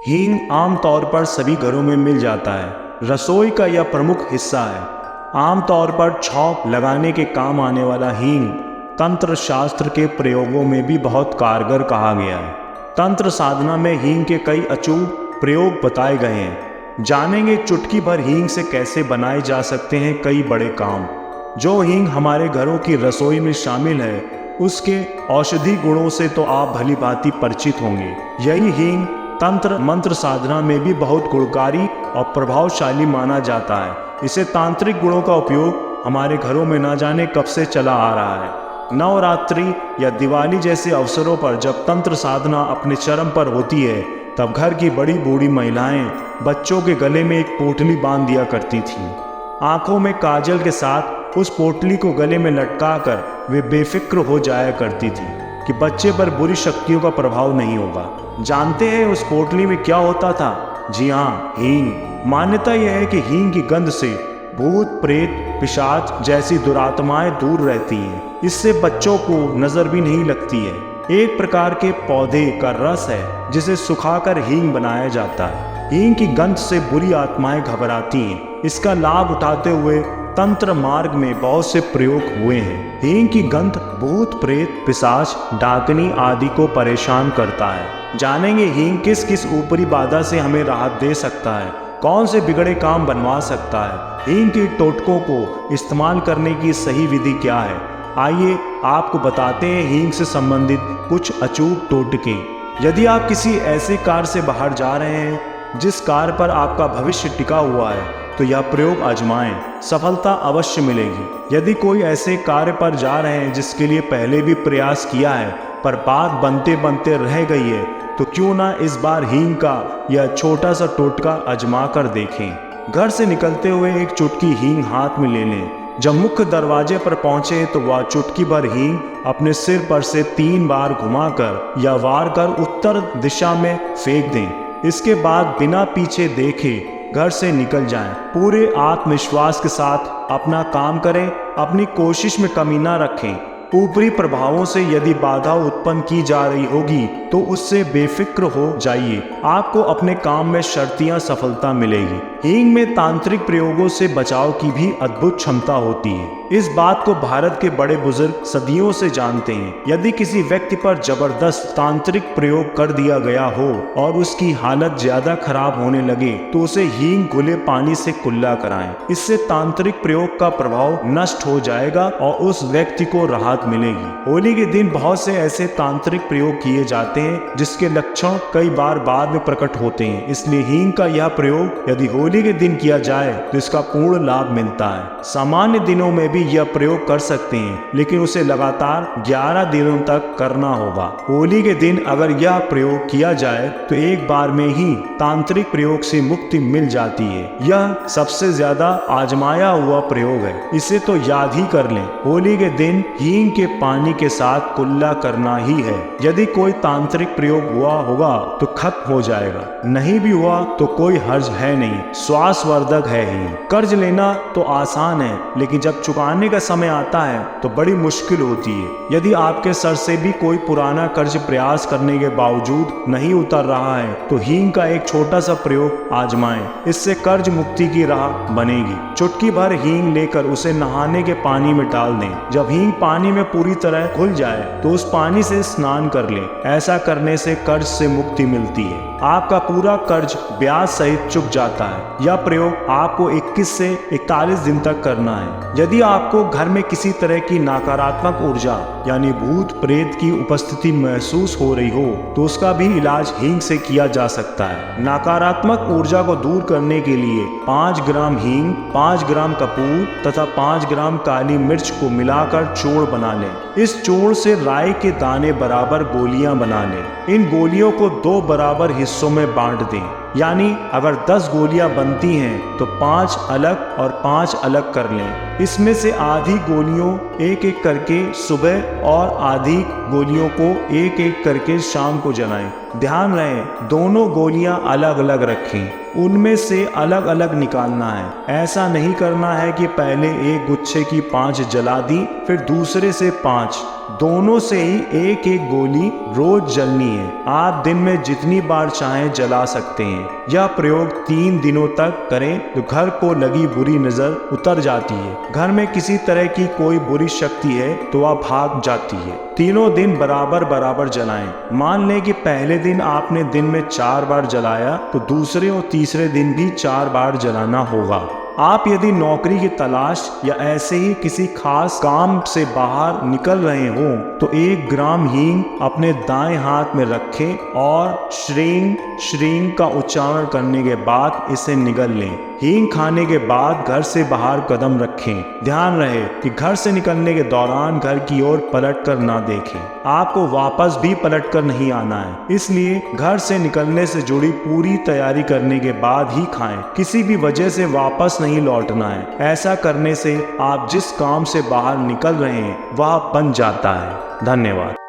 हींग आमतौर पर सभी घरों में मिल जाता है। रसोई का यह प्रमुख हिस्सा है। आमतौर पर छौंक लगाने के काम आने वाला हींग तंत्र शास्त्र के प्रयोगों में भी बहुत कारगर कहा गया है। तंत्र साधना में हींग के कई अचूक प्रयोग बताए गए हैं। जानेंगे चुटकी भर हींग से कैसे बनाए जा सकते हैं कई बड़े काम। जो हींग हमारे घरों की रसोई में शामिल है, उसके औषधि गुणों से तो आप भली भांति परिचित होंगे। यही हींग तंत्र मंत्र साधना में भी बहुत गुणकारी और प्रभावशाली माना जाता है। इसे तांत्रिक गुणों का उपयोग हमारे घरों में न जाने कब से चला आ रहा है। नवरात्रि या दिवाली जैसे अवसरों पर जब तंत्र साधना अपने चरम पर होती है, तब घर की बड़ी बूढ़ी महिलाएं बच्चों के गले में एक पोटली बांध दिया करती थीं। आंखों में काजल के साथ उस पोटली को गले में लटकाकर वे बेफिक्र हो जाया करती थी कि बच्चे पर बुरी शक्तियों का प्रभाव नहीं होगा। जानते हैं उस पोटली में क्या होता था? जी हाँ, हींग। मान्यता यह है कि हींग की गंध से भूत प्रेत पिशाच जैसी दुरात्माएं दूर रहती हैं। इससे बच्चों को नजर भी नहीं लगती है। एक प्रकार के पौधे का रस है जिसे सुखाकर हींग बनाया जाता है। हींग की गंध से बुरी आत्माएं घबराती हैं। इसका लाभ उठाते हुए तंत्र मार्ग में बहुत से प्रयोग हुए हैं। हींग की गंध भूत प्रेत पिशाच डाकनी आदि को परेशान करता है। जानेंगे हींग किस किस ऊपरी बाधा से हमें राहत दे सकता है, कौन से बिगड़े काम बनवा सकता है। हींग के टोटकों को इस्तेमाल करने की सही विधि क्या है, आइए आपको बताते हैं हींग से संबंधित कुछ अचूक टोटके। यदि आप किसी ऐसे कार्य से बाहर जा रहे हैं जिस कार्य पर आपका भविष्य टिका हुआ है, तो यह प्रयोग आजमाएं, सफलता अवश्य मिलेगी। यदि कोई ऐसे कार्य पर जा रहे हैं जिसके लिए पहले भी प्रयास किया है पर बात बनते बनते रह गई है, तो क्यों ना इस बार हींग का यह छोटा सा टोटका आजमा कर देखें। घर से निकलते हुए एक चुटकी हींग हाथ में ले लें। जब मुख्य दरवाजे पर पहुंचे तो वह चुटकी भर हींग अपने सिर पर से 3 बार घुमाकर या वार कर उत्तर दिशा में फेंक दें। इसके बाद बिना पीछे देखे घर से निकल जाएं। पूरे आत्मविश्वास के साथ अपना काम करें, अपनी कोशिश में कमी ना रखें। ऊपरी प्रभावों से यदि बाधा उत्पन्न की जा रही होगी तो उससे बेफिक्र हो जाइए। आपको अपने काम में शर्तियां सफलता मिलेगी। हींग में तांत्रिक प्रयोगों से बचाव की भी अद्भुत क्षमता होती है। इस बात को भारत के बड़े बुजुर्ग सदियों से जानते हैं। यदि किसी व्यक्ति पर जबरदस्त तांत्रिक प्रयोग कर दिया गया हो और उसकी हालत ज्यादा खराब होने लगे, तो उसे हींग घुले पानी से कुल्ला कराएं। इससे तांत्रिक प्रयोग का प्रभाव नष्ट हो जाएगा और उस व्यक्ति को राहत मिलेगी। होली के दिन बहुत से ऐसे तांत्रिक प्रयोग किए जाते हैं जिसके लक्षण कई बार बाद में प्रकट होते हैं। इसलिए हींग का यह प्रयोग यदि होली के दिन किया जाए तो इसका पूर्ण लाभ मिलता है। सामान्य दिनों में भी यह प्रयोग कर सकते हैं, लेकिन उसे लगातार 11 दिनों तक करना होगा। होली के दिन अगर यह प्रयोग किया जाए तो एक बार में ही तांत्रिक प्रयोग से मुक्ति मिल जाती है। यह सबसे ज्यादा आजमाया हुआ प्रयोग है। इसे तो याद ही कर लें। होली के दिन हींग के पानी के साथ कुल्ला करना ही है। यदि कोई तांत्रिक प्रयोग हुआ होगा तो खत्म हो जाएगा, नहीं भी हुआ तो कोई हर्ज है नहीं। श्वासवर्धक है हींग। कर्ज लेना तो आसान है, लेकिन जब चुकाने का समय आता है तो बड़ी मुश्किल होती है। यदि आपके सर से भी कोई पुराना कर्ज प्रयास करने के बावजूद नहीं उतर रहा है, तो हींग का एक छोटा सा प्रयोग आजमाएं। इससे कर्ज मुक्ति की राह बनेगी। चुटकी भर हींग लेकर उसे नहाने के पानी में डाल दें। जब हींग पानी में पूरी तरह घुल जाए तो उस पानी से स्नान कर लें। ऐसा करने से कर्ज से मुक्ति मिलती है। आपका पूरा कर्ज ब्याज सहित चुक जाता है। यह प्रयोग आपको 21 से 41 दिन तक करना है। यदि आपको घर में किसी तरह की नकारात्मक ऊर्जा यानी भूत प्रेत की उपस्थिति महसूस हो रही हो, तो उसका भी इलाज हींग से किया जा सकता है। नकारात्मक ऊर्जा को दूर करने के लिए 5 ग्राम हींग, 5 ग्राम कपूर तथा 5 ग्राम काली मिर्च को मिलाकर चूर्ण बना लें। इस चूर्ण से राई के दाने बराबर गोलियां बना लें। इन गोलियों को 2 बराबर हिस्सों में बांट दें। यानी अगर 10 गोलियां बनती हैं तो 5 अलग और 5 अलग कर लें। इसमें से आधी गोलियों एक एक करके सुबह और आधी गोलियों को एक एक करके शाम को जलाएं। ध्यान रहे दोनों गोलियां अलग अलग रखें, उनमें से अलग अलग निकालना है। ऐसा नहीं करना है कि पहले एक गुच्छे की 5 जला दी फिर दूसरे से 5, दोनों से ही एक एक गोली रोज जलनी है। आप दिन में जितनी बार चाहें जला सकते हैं। यह प्रयोग 3 दिनों तक करें तो घर को लगी बुरी नजर उतर जाती है। घर में किसी तरह की कोई बुरी शक्ति है तो वह भाग जाती है। तीनों दिन बराबर बराबर जलाएं। मान लें कि पहले दिन आपने दिन में 4 बार जलाया तो दूसरे और तीसरे दिन भी 4 बार जलाना होगा। आप यदि नौकरी की तलाश या ऐसे ही किसी खास काम से बाहर निकल रहे हों तो 1 ग्राम हींग अपने दाएं हाथ में रखें और श्रीं श्रीं का उच्चारण करने के बाद इसे निगल लें। हींग खाने के बाद घर से बाहर कदम रखें। ध्यान रहे कि घर से निकलने के दौरान घर की ओर पलट कर ना देखें। आपको वापस भी पलट कर नहीं आना है, इसलिए घर से निकलने से जुड़ी पूरी तैयारी करने के बाद ही खाएं। किसी भी वजह से वापस नहीं लौटना है। ऐसा करने से आप जिस काम से बाहर निकल रहे हैं वह बन जाता है। धन्यवाद।